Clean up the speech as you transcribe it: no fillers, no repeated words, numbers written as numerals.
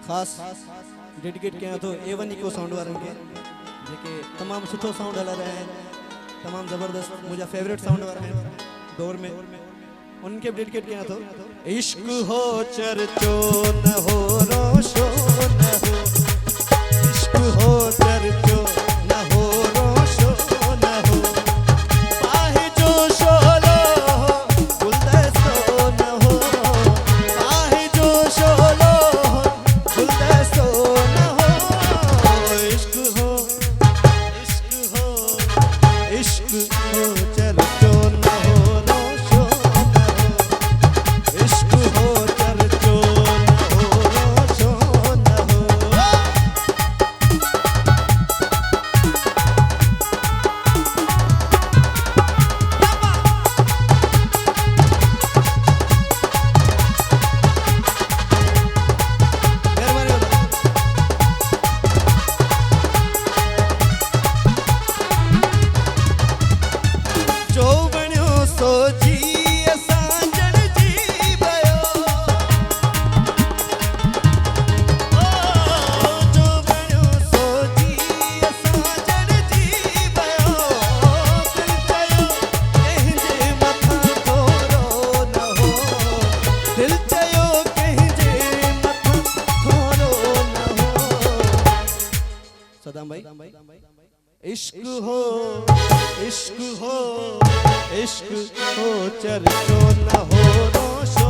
खास डेडिकेट किया तो A1 इको साउंड वारन के जेके तमाम सुठो साउंड हला रहे हैं, तमाम जबरदस्त मुझा फेवरेट साउंड वारा हैं दौर में, उनके डेडिकेट किया तो इश्क हो चर्चो न हो रोशो न हो, इश्क हो चर्चो न हो रोशो न हो, पाहे जो शोलो गुलदस्तो न हो, पाहे जो शोलो गुलदस्तो न हो, इश्क हो चर्चो न हो रोशो न हो, इश्क हो चर्चो न हो रोशो न हो। सदाम भाई इश्क हो इश्क हो इश्क हो चर्चो न हो रोशो